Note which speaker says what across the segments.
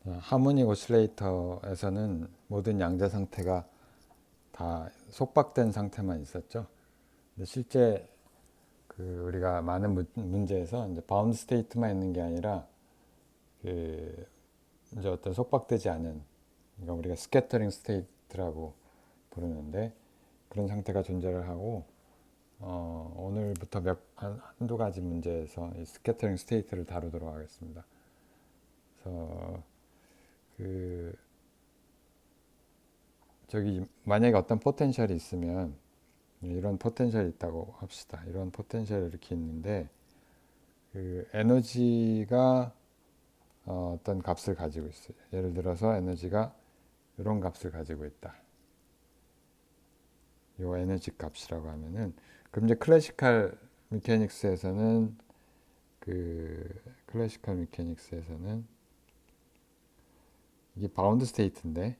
Speaker 1: 하모닉 오실레이터에서는 모든 양자 상태가 다 속박된 상태만 있었죠. 근데 실제 우리가 많은 문제에서 이제 바운드 스테이트만 있는 게 아니라 그 이제 어떤 속박되지 않은, 그러니까 우리가 스캐터링 스테이트라고 부르는데, 그런 상태가 존재를 하고, 오늘부터 한두 가지 문제에서 이 스캐터링 스테이트를 다루도록 하겠습니다. 그래서 그 저기 만약에 어떤 포텐셜이 있으면, 이런 포텐셜이 있다고 합시다. 이런 포텐셜이 이렇게 있는데 그 에너지가 어떤 값을 가지고 있어요. 예를 들어서 에너지가 이런 값을 가지고 있다. 이 에너지 값이라고 하면은, 그럼 이제 클래시컬 미케닉스에서는 이게 바운드 스테이트인데,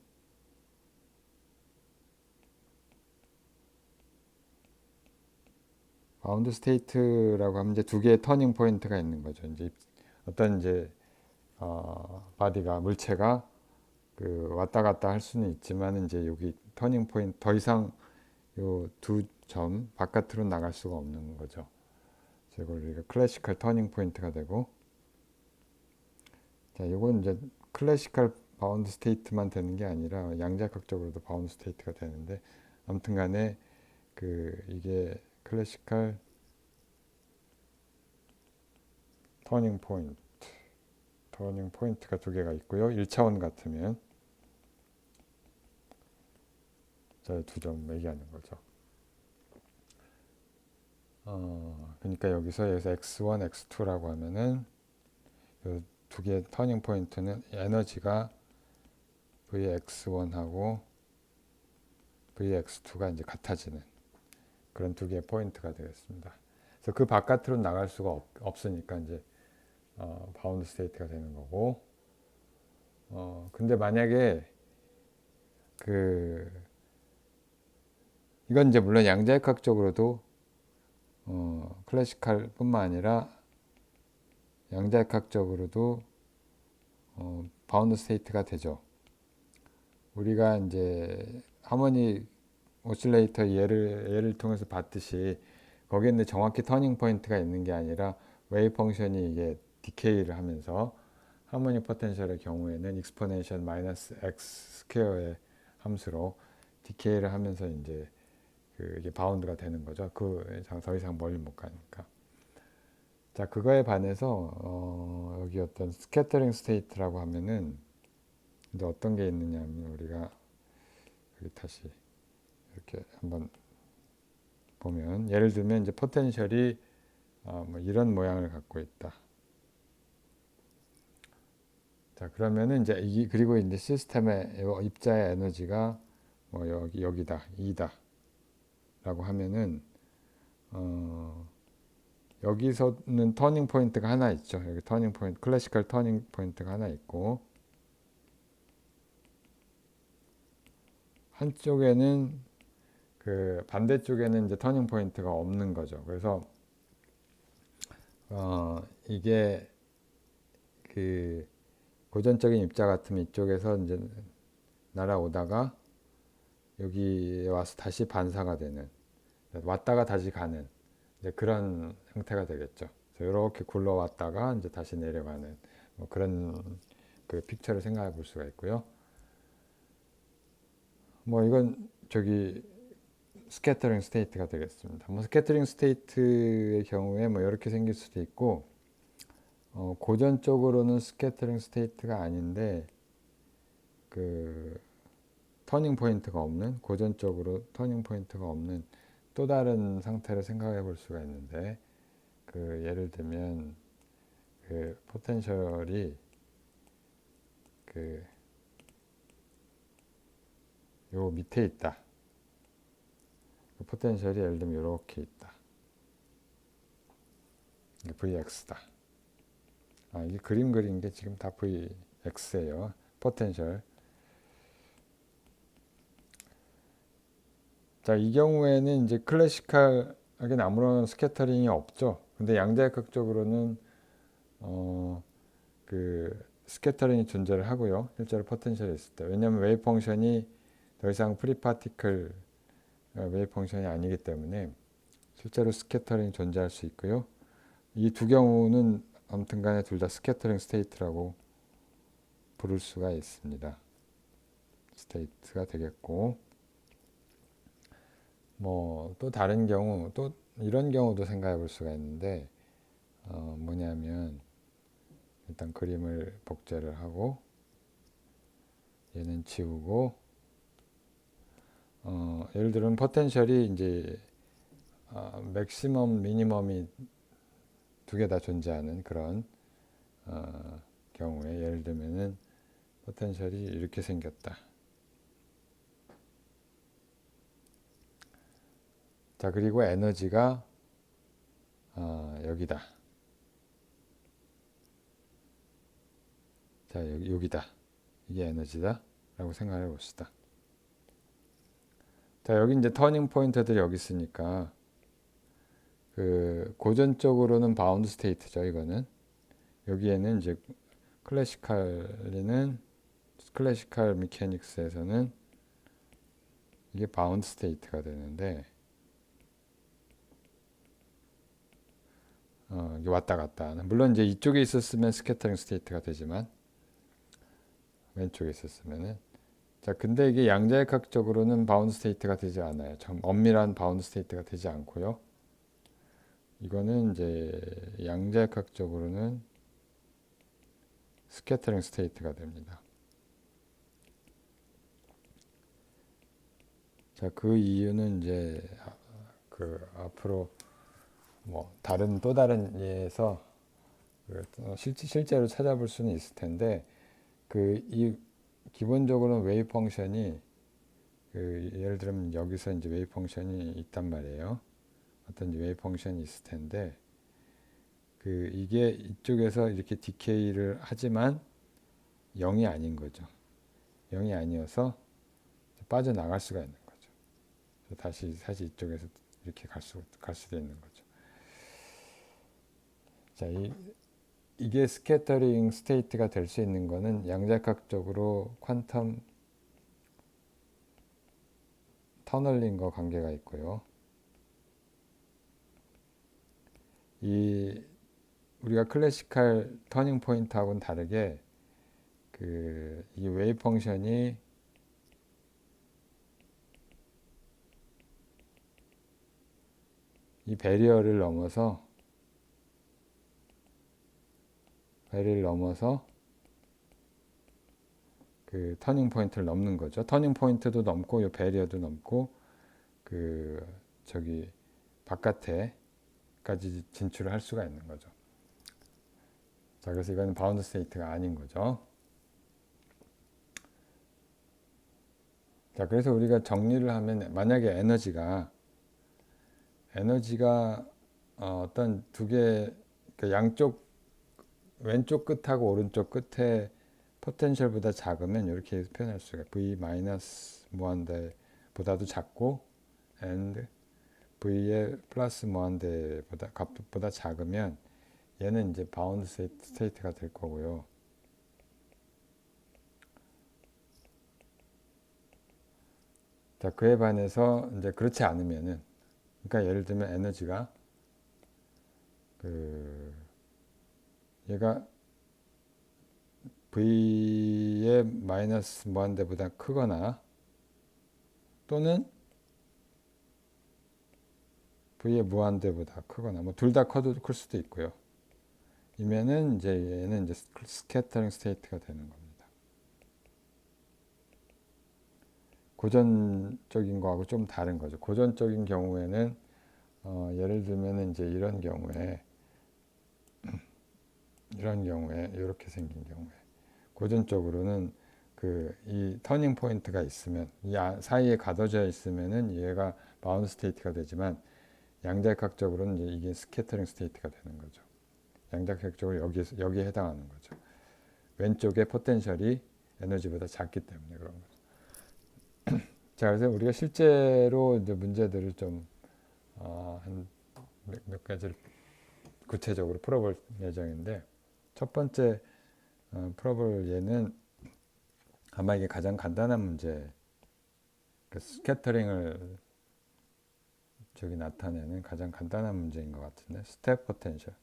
Speaker 1: 바운드 스테이트라고 하면 이제 두 개의 터닝 포인트가 있는 거죠. 이제 어떤 이제 바디가, 물체가 왔다 갔다 할 수는 있지만, 이제 여기 터닝 포인트, 더 이상 요 두 점 바깥으로 나갈 수가 없는 거죠. 그래서 이걸 우리가 클래시컬 터닝 포인트가 되고, 자, 이건 이제 클래시컬 바운드 스테이트만 되는 게 아니라 양자역학적으로도 바운드 스테이트가 되는데, 아무튼간에 이게 클래시컬 터닝 포인트, 터닝 포인트가 두 개가 있고요. 1차원 같으면 저 두 점 얘기하는 거죠. 그러니까 여기서 x1, x2라고 하면은 두 개의 터닝 포인트는 에너지가 Vx1하고 Vx2가 이제 같아지는 그런 두 개의 포인트가 되겠습니다. 그래서 그 바깥으로 나갈 수가 없으니까 이제 바운드 스테이트가 되는 거고, 근데 만약에 그 이건 이제 물론 양자역학적으로도 클래시컬뿐만 아니라 양자역학적으로도 바운드 스테이트가 되죠. 우리가 이제 하모닉 오실레이터 예를 통해서 봤듯이, 거기에 정확히 터닝 포인트가 있는 게 아니라 웨이브 펑션이 이게 디케이를 하면서, 하모닉 포텐셜의 경우에는 익스포넨셜 마이너스 x 스퀘어의 함수로 디케이를 하면서 이제 이게 바운드가 되는 거죠. 더 이상 멀리 못 가니까. 자, 그거에 반해서 여기 어떤 스캐터링 스테이트라고 하면은 이제 어떤 게 있느냐 하면, 우리가 여기 다시 이렇게 한번 보면, 예를 들면 이제 포텐셜이 뭐 이런 모양을 갖고 있다. 자, 그러면은 이제 그리고 이제 시스템의 입자의 에너지가 뭐 여기다 2다라고 하면은, 여기서는 터닝 포인트가 하나 있죠. 여기 터닝 포인트, 클래시컬 터닝 포인트가 하나 있고, 한쪽에는 반대쪽에는 이제 터닝 포인트가 없는 거죠. 그래서 이게 고전적인 입자 같으면 이쪽에서 이제 날아오다가 여기 와서 다시 반사가 되는, 왔다가 다시 가는 이제 그런 형태가 되겠죠. 그래서 이렇게 굴러왔다가 이제 다시 내려가는 뭐 그런 픽처를 생각해 볼 수가 있고요. 뭐 이건 스캐터링 스테이트가 되겠습니다. 뭐 스캐터링 스테이트의 경우에 뭐 이렇게 생길 수도 있고, 고전적으로는 스캐터링 스테이트가 아닌데 터닝 포인트가 없는, 고전적으로 터닝 포인트가 없는 또 다른 상태를 생각해 볼 수가 있는데, 예를 들면 포텐셜이 요 밑에 있다. 포텐셜이 예를 들면 이렇게 있다. 이게 Vx다. 이게 그림 그린 게 지금 다 Vx예요. 포텐셜. 자, 이 경우에는 이제 클래시컬하게는 아무런 스캐터링이 없죠. 근데 양자역학적으로는 어, 스캐터링이 존재를 하고요. 실제로 포텐셜이 있을 때. 왜냐하면 웨이브 펑션이 더 이상 프리파티클 웨이브 펑션이 아니기 때문에 실제로 스캐터링이 존재할 수 있고요. 이 두 경우는 아무튼 간에 둘 다 스캐터링 스테이트라고 부를 수가 있습니다. 스테이트가 되겠고, 뭐 또 다른 경우, 또 이런 경우도 생각해 볼 수가 있는데, 뭐냐면 일단 그림을 복제를 하고 얘는 지우고, 예를 들면 포텐셜이 이제 맥시멈, 미니멈이 두 개 다 존재하는 그런 경우에 예를 들면은 포텐셜이 이렇게 생겼다. 자, 그리고 에너지가 여기다. 자, 여기다. 이게 에너지다. 라고 생각해 봅시다. 자, 여기 이제 터닝 포인트들이 여기 있으니까 그 고전적으로는 바운드 스테이트죠, 이거는. 여기에는 이제 클래시칼 미케닉스에서는 이게 바운드 스테이트가 되는데, 이게 왔다 갔다 하는. 물론 이제 이쪽에 있었으면 스캐터링 스테이트가 되지만, 왼쪽에 있었으면은. 자, 근데 이게 양자역학적으로는 바운드 스테이트가 되지 않아요. 좀 엄밀한 바운드 스테이트가 되지 않고요. 이거는 이제 양자역학적으로는 스캐터링 스테이트가 됩니다. 자, 그 이유는 이제 그 앞으로 뭐 또 다른 예에서 실제로 찾아볼 수는 있을 텐데, 이 기본적으로는 웨이브 펑션이 예를 들면 여기서 이제 웨이브 펑션이 있단 말이에요. 어떤 웨이브 펑션이 있을 텐데, 이게 이쪽에서 이렇게 디케이를 하지만 0이 아닌 거죠. 0이 아니어서 빠져나갈 수가 있는 거죠. 다시 이쪽에서 이렇게 갈 수도 있는 거죠. 자, 이게 스캐터링 스테이트가 될 수 있는 거는 양자역학적으로 퀀텀 터널링과 관계가 있고요. 우리가 클래시칼 터닝 포인트하고는 다르게 이 웨이브 펑션이 이 배리어를 넘어서 그 터닝 포인트를 넘는 거죠. 터닝 포인트도 넘고 이 배리어도 넘고 저기 바깥에까지 진출을 할 수가 있는 거죠. 자, 그래서 이건 바운드 스테이트가 아닌 거죠. 자, 그래서 우리가 정리를 하면 만약에 에너지가 어떤 두 개, 양쪽 왼쪽 끝하고 오른쪽 끝에 포텐셜보다 작으면 이렇게 표현할 수가 V 마이너스 무한대보다도 작고 and V의 플러스 무한대보다 값보다 작으면 얘는 이제 바운드 스테이트가 될 거고요. 자, 그에 반해서 이제 그렇지 않으면은, 그러니까 예를 들면 에너지가 얘가 V의 마이너스 무한대보다 크거나 또는 V의 무한대보다 크거나 뭐 둘 다 클 수도 있고요. 이면은 이제 얘는 이제 스캐터링 스테이트가 되는 겁니다. 고전적인 거하고 좀 다른 거죠. 고전적인 경우에는 예를 들면 이제 이런 경우에 이렇게 생긴 경우에 고전적으로는 이 터닝 포인트가 있으면 이 사이에 가둬져 있으면은 얘가 바운드 스테이트가 되지만 양자역학적으로는 이제 이게 스캐터링 스테이트가 되는 거죠. 양자역학적으로 여기에 해당하는 거죠. 왼쪽의 포텐셜이 에너지보다 작기 때문에 그런 거죠. 자, 그래서 우리가 실제로 이제 문제들을 좀 한 몇 가지를 구체적으로 풀어볼 예정인데, 첫 번째 풀어볼 예는 아마 이게 가장 간단한 문제, 그 스캐터링을 저기 나타내는 가장 간단한 문제인 것 같은데, 스텝 포텐셜.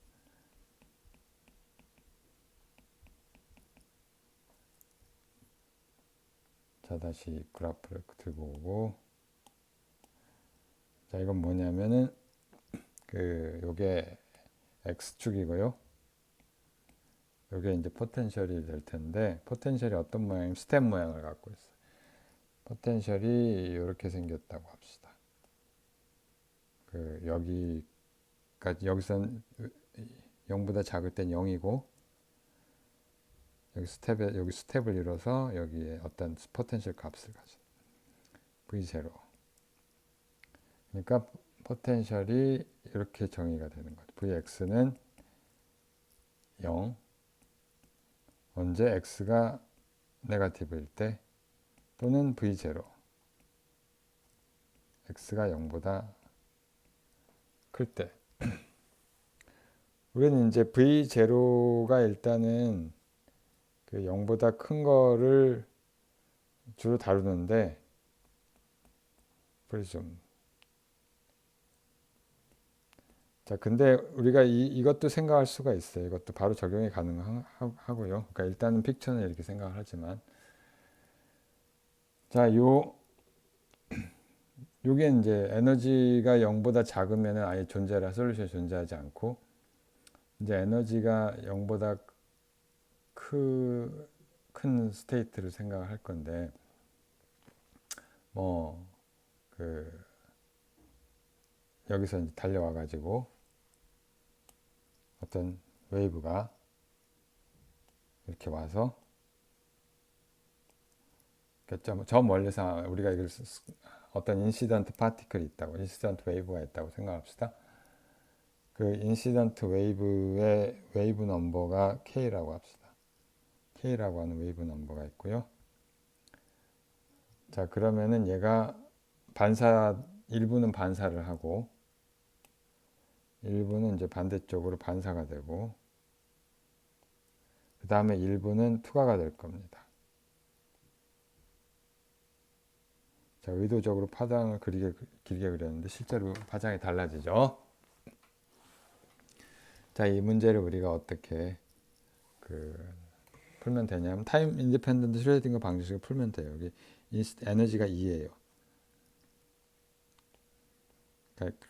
Speaker 1: 자, 다시 그래프를 들고 오고, 자, 이건 뭐냐면은 요게 x축이고요. 요게 이제 포텐셜이 될 텐데, 포텐셜이 어떤 모양이면 스텝 모양을 갖고 있어요. 포텐셜이 이렇게 생겼다고 합시다. 여기선 0보다 작을 땐 0이고, 여기 스텝을 이뤄서 여기에 어떤 포텐셜 값을 가져. V0. 그러니까 포텐셜이 이렇게 정의가 되는 거죠. Vx는 0. 언제 x가 네거티브일 때, 또는 V0. x가 0보다 클 때. 우리는 이제 V0가 일단은 그 0보다 큰 거를 주로 다루는데, 프리즘. 자, 근데 우리가 이것도 생각할 수가 있어요. 이것도 바로 적용이 가능하고요. 그러니까 일단은 픽처는 이렇게 생각을 하지만, 자, 요게 이제 에너지가 0보다 작으면 아예 솔루션이 존재하지 않고, 이제 에너지가 0보다 큰 스테이트를 생각할 건데, 뭐, 여기서 이제 달려와 가지고 어떤 웨이브가 이렇게 와서, 저 멀리서 우리가 이걸 어떤 인시던트 파티클이 있다고, 인시던트 웨이브가 있다고 생각합시다. 그 인시던트 웨이브의 웨이브 넘버가 K라고 합시다. K라고 하는 웨이브 넘버가 있고요. 자, 그러면은 얘가 일부는 반사를 하고, 일부는 이제 반대쪽으로 반사가 되고, 그 다음에 일부는 투과가 될 겁니다. 자, 의도적으로 파장을 길게 그렸는데 실제로 파장이 달라지죠. 자, 이 문제를 우리가 어떻게 풀면 되냐면, 타임 인디펜던트 슈레딩거 방정식을 풀면 돼요. 여기 에너지가 2예요.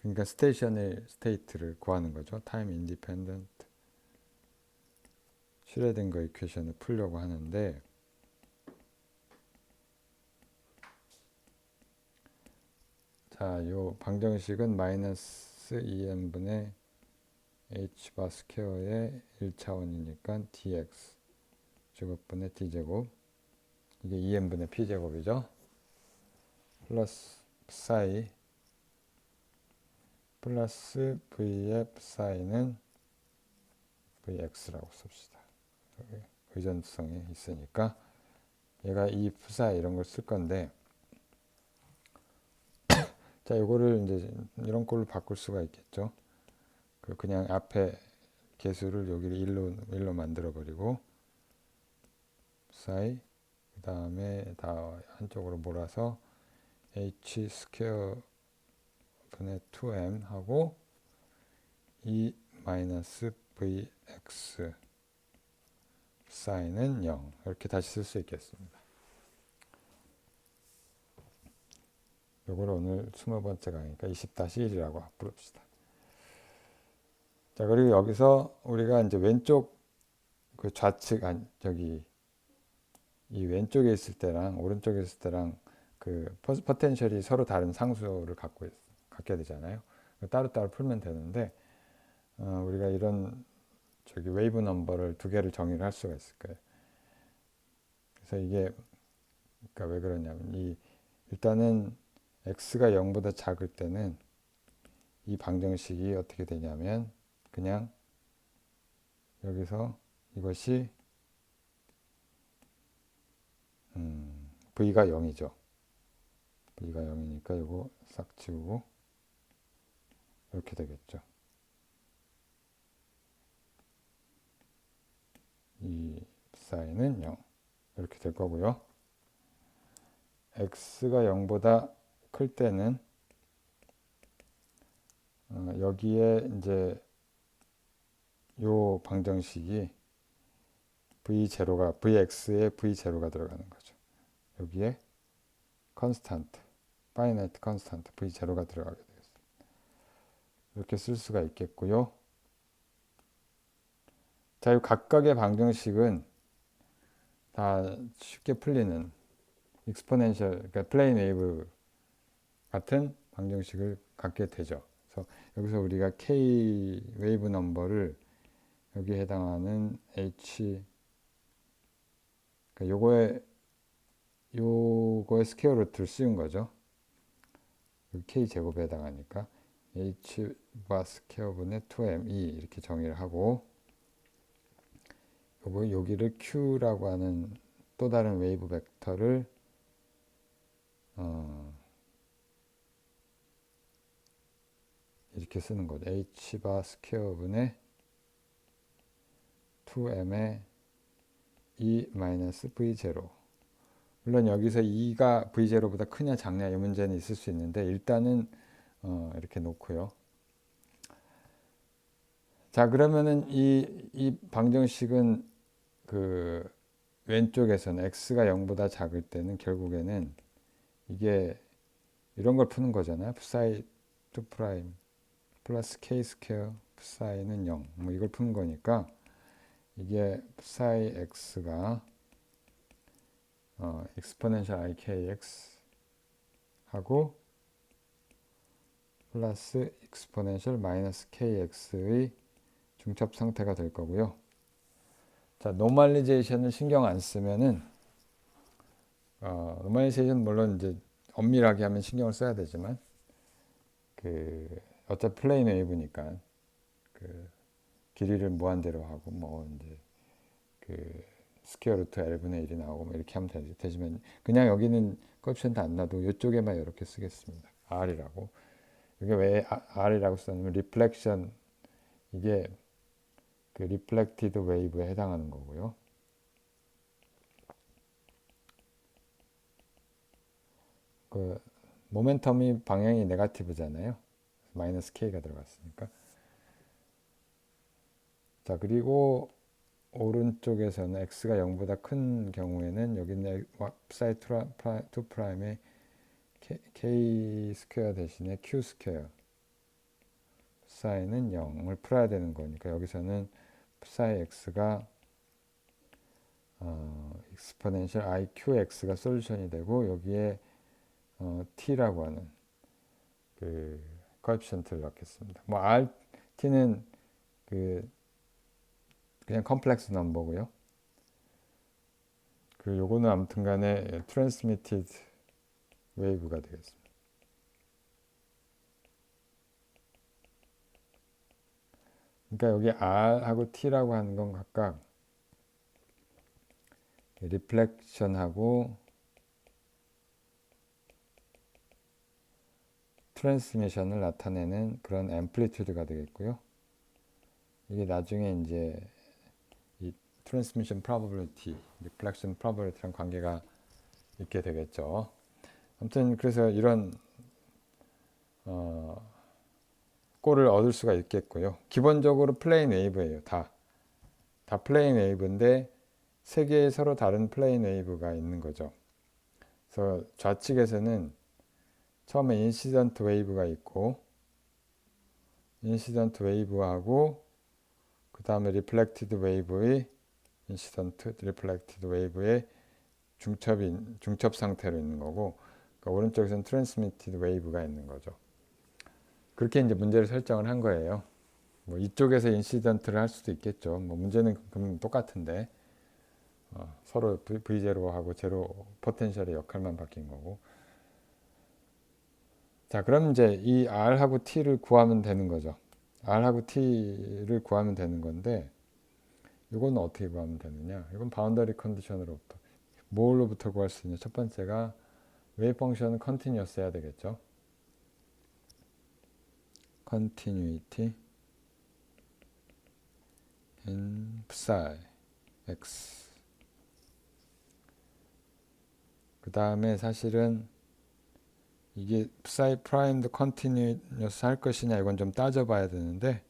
Speaker 1: 그러니까 스테이셔너리 스테이트를 구하는 거죠. 타임 인디펜던트 슈레딩거 이퀘이션을 풀려고 하는데, 자, 요 방정식은 마이너스 2n분의 h바 스퀘어의 1차원이니까 dx 제곱분의 d제곱, 이게 2n분의 p제곱이죠. 플러스 psi 플러스 vf psi는 vx라고 씁시다. 의존성이 있으니까 얘가 이 psi 이런 걸 쓸 건데, 자, 요거를 이제 이런 걸로 바꿀 수가 있겠죠. 그냥 앞에 개수를 여기를 1로 만들어 버리고, psi, 그 다음에 다 한쪽으로 몰아서 h 스퀘어 분의 2m 하고 2 마이너스 vx psi는 0, 이렇게 다시 쓸 수 있겠습니다. 요걸 오늘 20번째 강의니까 20-1이라고 부릅시다. 자, 그리고 여기서 우리가 이제 왼쪽 그 좌측, 이 왼쪽에 있을 때랑 오른쪽에 있을 때랑 그 포텐셜이 서로 다른 상수를 갖게 되잖아요. 따로따로 풀면 되는데, 우리가 이런 웨이브 넘버를 두 개를 정의를 할 수가 있을 거예요. 그래서 이게, 그러니까 왜 그러냐면, 일단은 x가 0보다 작을 때는 이 방정식이 어떻게 되냐면, 그냥 여기서 이것이 v가 0이죠. v가 0이니까 이거 싹 지우고 이렇게 되겠죠. 이 psi는 0 이렇게 될 거고요. x가 0보다 클 때는 여기에 이제 요 방정식이 vx에 v0가 들어가는 거죠. 여기에 컨스탄트, 파이나이트 컨스탄트 v0가 들어가게 되겠습니다. 이렇게 쓸 수가 있겠고요. 자, 이 각각의 방정식은 다 쉽게 풀리는 익스포넨셜, 그러니까 플레인 웨이브 같은 방정식을 갖게 되죠. 그래서 여기서 우리가 k 웨이브 넘버를 여기에 해당하는 h, 그러니까 요거의 스퀘어 루트를 씌운 거죠. k 제곱에 해당하니까 h바 스퀘어 분의 2me 이렇게 정의를 하고, 여기를 q라고 하는 또 다른 웨이브 벡터를 이렇게 쓰는 거죠. h바 스퀘어 분의 2m의 v0. 물론 여기서 2가 v0보다 크냐 작냐 이 문제는 있을 수 있는데 일단은 이렇게 놓고요. 자, 그러면은 이 방정식은 그 왼쪽에서는 x가 0보다 작을 때는 결국에는 이게 이런 걸 푸는 거잖아요. psi 2 프라임 플러스 k 스퀘어 psi는 0. 뭐 이걸 푸는 거니까 이게 psi x가 exponential ikx 하고 플러스 exponential 마이너스 kx의 중첩 상태가 될 거고요. 자, 노멀리제이션을 신경 안 쓰면은 노멀리제이션 물론 이제 엄밀하게 하면 신경을 써야 되지만 어차피 플레인 웨이브니까 길이를 무한대로 하고 뭐 이제 스퀘어 루트 L분의 1이 나오고 뭐 이렇게 하면 되지만 그냥 여기는 코에피션트 안 놔도 이쪽에만 이렇게 쓰겠습니다. R이라고. 이게 왜 R이라고 썼냐면 리플렉션, 이게 리플렉티드 웨이브에 해당하는 거고요. 모멘텀이 방향이 네거티브잖아요. 마이너스 K가 들어갔으니까. 자, 그리고 오른쪽에서는 x가 0보다 큰 경우에는 여기는 psi 2 프라임의 k 스퀘어 대신에 q 스퀘어 psi는 0을 풀어야 되는 거니까 여기서는 psi x가 exponential iqx가 솔루션이 되고 여기에 t라고 하는 코에피션트를 넣겠습니다. 뭐 rt는 그냥 컴플렉스 넘버고요. 요거는 아무튼 간에 트랜스미티드 웨이브가 되겠습니다. 그러니까 여기 R하고 T라고 하는 건 각각 리플렉션하고 트랜스미션을 나타내는 그런 앰플리튜드가 되겠고요. 이게 나중에 이제 이 트랜스미션 프로버빌리티, 리플렉션 프로버빌리티랑 관계가 있게 되겠죠. 아무튼 그래서 이런 꼴을 얻을 수가 있겠고요. 기본적으로 플레인 웨이브예요. 다 플레인 웨이브인데 세 개의 서로 다른 플레인 웨이브가 있는 거죠. 그래서 좌측에서는 처음에 인시던트 웨이브가 있고 인시던트 웨이브하고 그 다음에 리플렉티드 웨이브의 인시던트 리플렉티드 웨이브의 중첩 상태로 있는 거고, 그러니까 오른쪽에서는 트랜스미티드 웨이브가 있는 거죠. 그렇게 이제 문제를 설정을 한 거예요. 뭐 이쪽에서 인시던트를 할 수도 있겠죠. 뭐 문제는 그럼 똑같은데 서로 V0하고 제로 포텐셜의 역할만 바뀐 거고. 자, 그럼 이제 이 R하고 T를 구하면 되는 거죠. R하고 T를 구하면 되는 건데 이건 어떻게 구하면 되느냐. 이건 바운더리 컨디션으로부터 뭘로부터 구할 수 있냐. 첫 번째가 웨이브 펑션은 컨티뉴어스 해야 되겠죠. continuity in psi x 그 다음에 사실은 이게 psi primed continuous 할 것이냐 이건 좀 따져봐야 되는데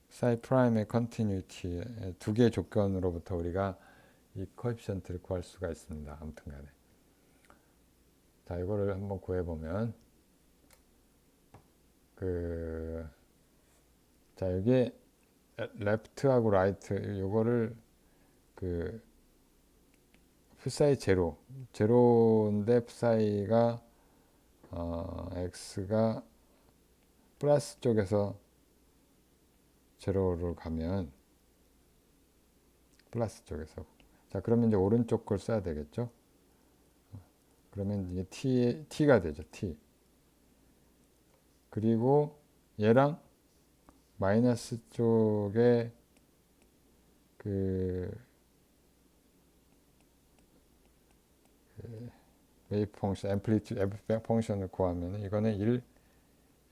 Speaker 1: psi prime의 continuity 두 개의 조건으로부터 우리가 이 코에피션트를 구할 수가 있습니다. 아무튼간에 자 이거를 한번 구해보면 자 여기에 left하고 right 요거를 psi 제로인데 psi가 x가 플러스 쪽에서 제로로 가면 플러스 쪽에서 자 그러면 이제 오른쪽 걸 써야 되겠죠. 그러면 이게 t가 되죠. t 그리고 얘랑 마이너스 쪽에 웨이브 펑션 앰플리튜드 펑션을 구하면 이거는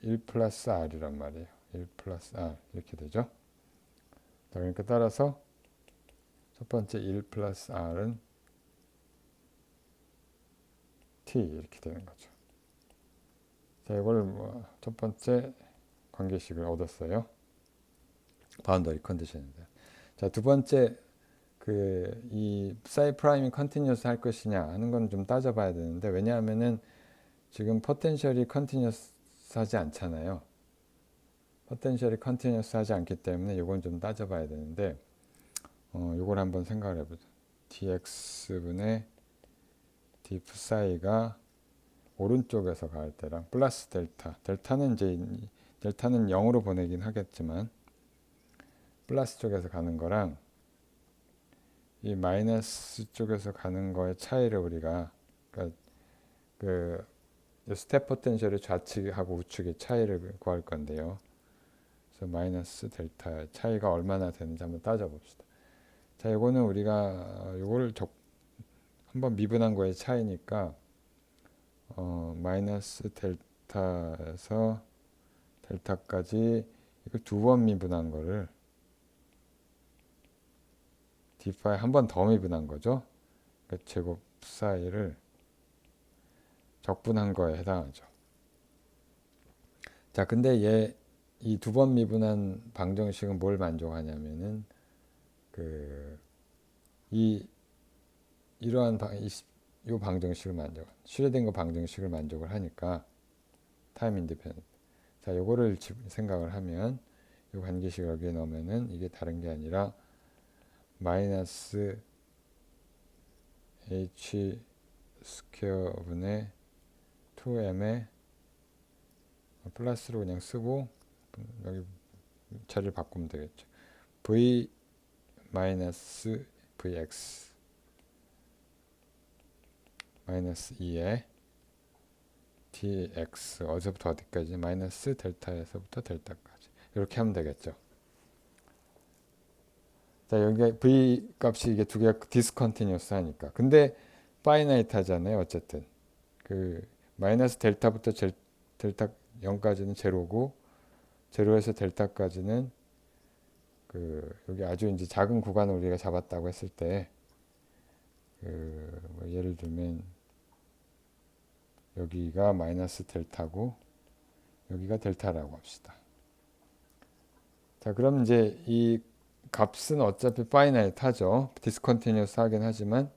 Speaker 1: 1 플러스 r이란 말이에요. 1 플러스 r 이렇게 되죠. 자, 그러니까 따라서 첫 번째 1 플러스 r은 t 이렇게 되는 거죠. 자, 이걸 첫 번째 관계식을 얻었어요. 바운더리 컨디션인데. 자, 두 번째 이 psi 프라임이 컨티뉴어스 할 것이냐 하는 건 좀 따져봐야 되는데 왜냐하면은 지금 포텐셜이 컨티뉴어스 하지 않잖아요. 포텐셜이 컨티뉴어스 하지 않기 때문에 이건 좀 따져봐야 되는데 이걸 한번 생각을 해보죠. dx분의 d psi가 오른쪽에서 갈 때랑 플러스 델타는 0으로 보내긴 하겠지만 플러스 쪽에서 가는 거랑 이 마이너스 쪽에서 가는 거의 차이를 우리가 그러니까 스텝 포텐셜의 좌측하고 우측의 차이를 구할 건데요. 그래서 마이너스 델타 차이가 얼마나 되는지 한번 따져봅시다. 자, 이거는 우리가 요거를 한번 미분한 거의 차이니까 마이너스 델타에서 델타까지 이걸 두 번 미분한 거를 d-파이 한 번 더 미분한 거죠. 그러니까 제곱 사이를 적분한 거에 해당하죠. 자, 근데 이 두 번 미분한 방정식은 뭘 만족하냐면은 이러한 이 방정식을 슈레딩거 방정식을 만족을 하니까 타임 인디펜던트. 자, 요거를 생각을 하면 이 관계식을 여기에 넣으면은 이게 다른 게 아니라 마이너스 h 스퀘어분의 2m에 플러스로 그냥 쓰고 여기 자리를 바꾸면 되겠죠. v 마이너스 vx 마이너스 2에 dx 어디서부터 어디까지 마이너스 델타에서부터 델타까지 이렇게 하면 되겠죠. 자, 여기 v 값이 이게 두 개가 디스컨티뉴어스 하니까 근데 파이나이트 하잖아요. 어쨌든 마이너스 델타부터 델타 0까지는 제로고 제로에서 델타까지는 여기 아주 이제 작은 구간을 우리가 잡았다고 했을 때 예를 들면 여기가 마이너스 델타고 여기가 델타라고 합시다. 자, 그럼 이제 이 값은 어차피 파이나이트 하죠. 디스컨티뉴어스 하긴 하지만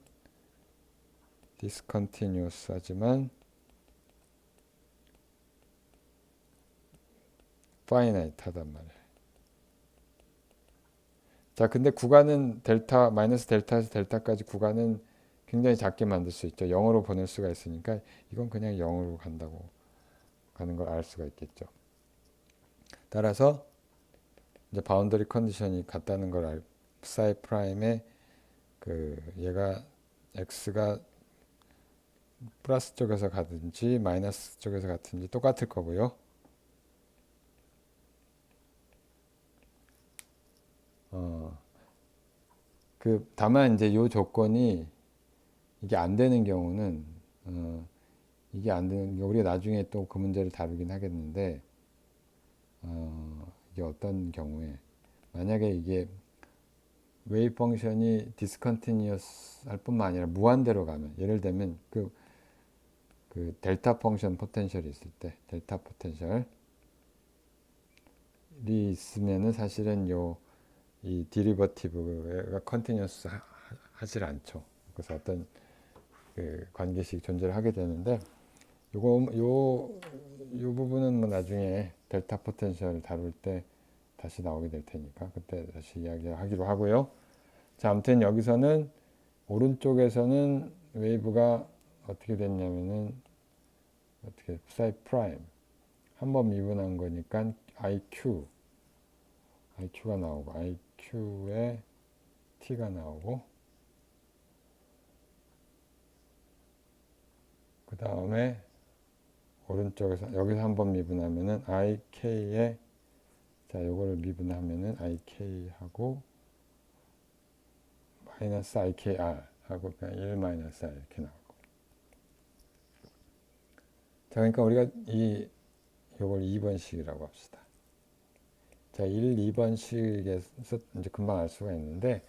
Speaker 1: 파이나이트 하단 말이에요. 자, 근데 구간은 마이너스 델타에서 델타까지 구간은 굉장히 작게 만들 수 있죠. 0으로 보낼 수가 있으니까 이건 그냥 0으로 가는 걸 알 수가 있겠죠. 따라서 이제 바운더리 컨디션이 같다는 걸 psi 프라임의 얘가 x가 플러스 쪽에서 가든지 마이너스 쪽에서 가든지 똑같을 거고요. 다만 이제 요 조건이 이게 안 되는 경우는 이게 안 되는 우리가 나중에 또 그 문제를 다루긴 하겠는데 이게 어떤 경우에 만약에 이게 웨이브 펑션이 디스컨티니어스 할 뿐만 아니라 무한대로 가면, 예를 들면 그 델타 펑션 포텐셜이 있을 때, 델타 포텐셜이 있으면은 사실은 이 디리버티브가 컨티니어스 하질 않죠. 그래서 어떤 그 관계식이 존재를 하게 되는데, 요 부분은 뭐 나중에 델타 포텐셜을 다룰 때 다시 나오게 될 테니까 그때 다시 이야기하기로 하고요. 자, 아무튼 여기서는 오른쪽에서는 웨이브가 어떻게 됐냐면은 어떻게 psi 프라임 한 번 미분한 거니까 IQ가 나오고 IQ에 T가 나오고 그 다음에 오른쪽에서 여기서 한 번 미분하면은 IK에 자 요거를 미분하면은 IK하고 마이너스 IKR 하고 그냥 1 마이너스 R 이렇게 나오고 자 그러니까 우리가 요걸 2번식이라고 합시다. 자 1, 2번식에서 이제 금방 알 수가 있는데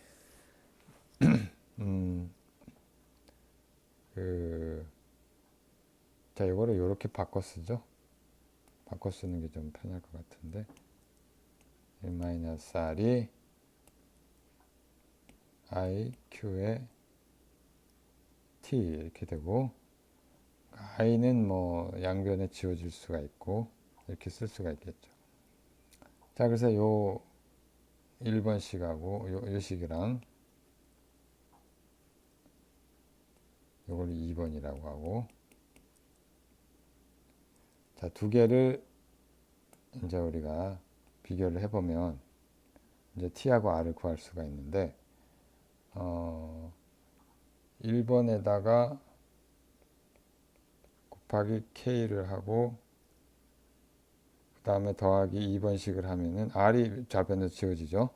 Speaker 1: 자 요거를 요렇게 바꿔 쓰죠. 바꿔 쓰는 게 좀 편할 것 같은데 1 마이너스 R이 IQ에 T 이렇게 되고 I는 뭐 양변에 지워질 수가 있고 이렇게 쓸 수가 있겠죠. 자 그래서 요 1번식하고 요 식이랑 요걸 2번이라고 하고 자 두 개를 이제 우리가 비교를 해보면 이제 T하고 R을 구할 수가 있는데 1번에다가 곱하기 K를 하고 그 다음에 더하기 2번식을 하면은 R이 좌변으로 지워지죠.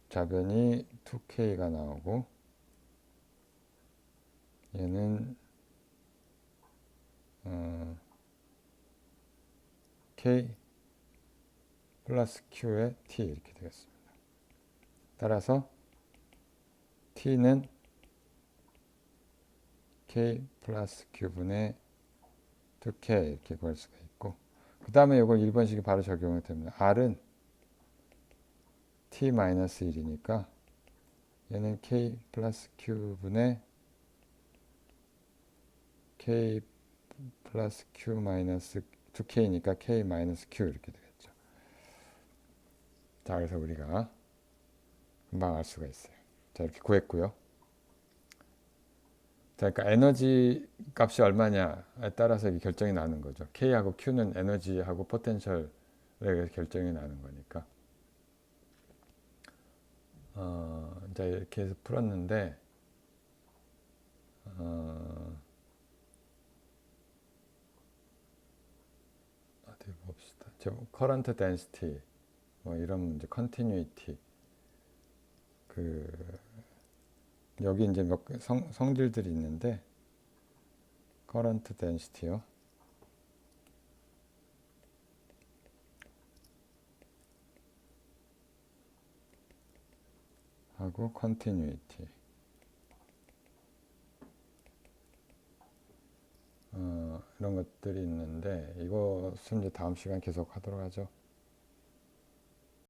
Speaker 1: 좌변이 2K가 나오고 얘는 K 플러스 Q에 T 이렇게 되겠습니다. 따라서 T는 K 플러스 Q분의 2K 이렇게 구할 수가 있고 그 다음에 이걸 1번식이 바로 적용이 됩니다. R은 T 마이너스 1이니까 얘는 K 플러스 Q분의 K 플러스 Q 마이너스 2K니까 K 마이너스 Q 이렇게 되겠죠. 자 그래서 우리가 금방 알 수가 있어요. 자 이렇게 구했고요. 자 그러니까 에너지 값이 얼마냐에 따라서 이게 결정이 나는 거죠. K하고 Q는 에너지하고 포텐셜에 의해서 결정이 나는 거니까 자 이렇게 해서 풀었는데 어디 봅시다. current density 뭐 이런 문제, continuity 여기 이제 몇 성질들이 있는데 current density요. 하고 continuity 이런 것들이 있는데 이것은 이제 다음 시간 계속 하도록 하죠.